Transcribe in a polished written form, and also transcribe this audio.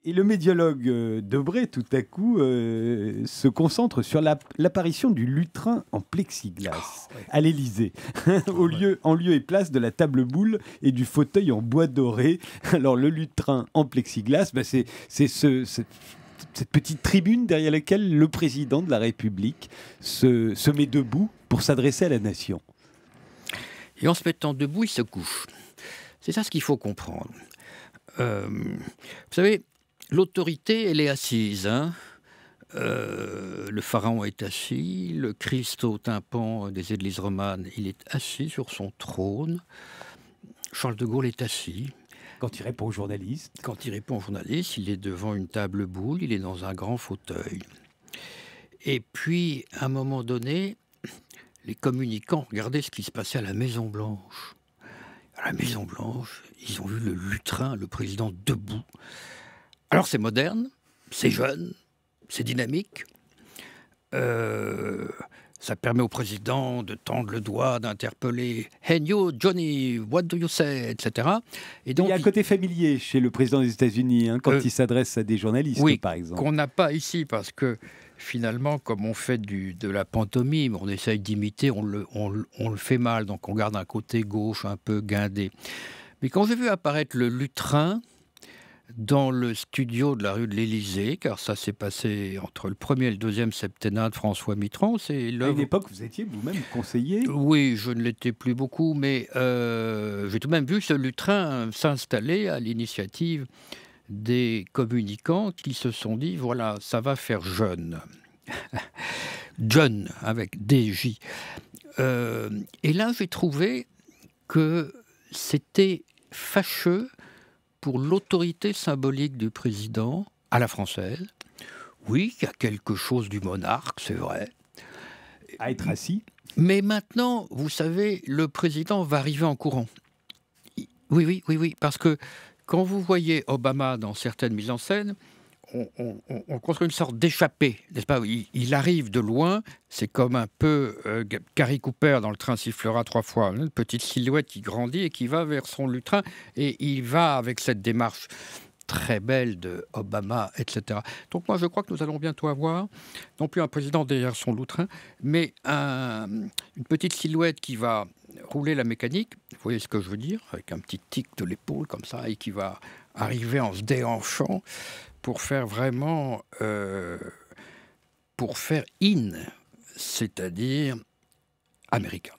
Et le médiologue Debré, tout à coup, se concentre sur l'apparition du lutrin en plexiglas à l'Élysée, en lieu et place de la table boule et du fauteuil en bois doré. Alors le lutrin en plexiglas, c'est cette petite tribune derrière laquelle le président de la République se met debout pour s'adresser à la nation. Et en se mettant debout, il se couche. C'est ça ce qu'il faut comprendre. Vous savez, l'autorité, elle est assise. Le pharaon est assis, le Christ au tympan des églises romanes, il est assis sur son trône. Charles de Gaulle est assis. Quand il répond aux journalistes. Quand il répond aux journalistes, il est devant une table boule, il est dans un grand fauteuil. Et puis, à un moment donné, les communicants regardaient ce qui se passait à la Maison-Blanche. À la Maison-Blanche, ils ont vu le lutrin, le président debout. Alors c'est moderne, c'est jeune, c'est dynamique. Ça permet au président de tendre le doigt, d'interpeller « Hey you, Johnny, what do you say ?» etc. Et donc, il y a un côté familier chez le président des États-Unis, quand il s'adresse à des journalistes, par exemple. Oui, qu'on n'a pas ici, parce que finalement, comme on fait de la pantomime, on essaye d'imiter, on le fait mal, donc on garde un côté gauche un peu guindé. Mais quand j'ai vu apparaître le lutrin dans le studio de la rue de l'Élysée, car ça s'est passé entre le 1er et le 2e septennat de François Mitterrand. À une époque, vous étiez vous-même conseiller. Oui, je ne l'étais plus beaucoup, mais j'ai tout de même vu ce lutrin s'installer à l'initiative des communicants qui se sont dit, voilà, ça va faire jeune. John, avec DJ. Et là, j'ai trouvé que c'était fâcheux pour l'autorité symbolique du président à la française. Oui, il y a quelque chose du monarque, c'est vrai. À être assis. Mais maintenant, vous savez, le président va arriver en courant. Oui, parce que quand vous voyez Obama dans certaines mises en scène, on construit une sorte d'échappée, n'est-ce pas? Il arrive de loin, c'est comme un peu Gary Cooper dans Le train sifflera 3 fois, une petite silhouette qui grandit et qui va vers son lutrin, et il va avec cette démarche très belle de Obama, etc. Donc moi je crois que nous allons bientôt avoir, non plus un président derrière son lutrin, mais une petite silhouette qui va rouler la mécanique, vous voyez ce que je veux dire, avec un petit tic de l'épaule comme ça, et qui va arriver en se déhanchant, pour faire vraiment, pour faire in, c'est-à-dire américain.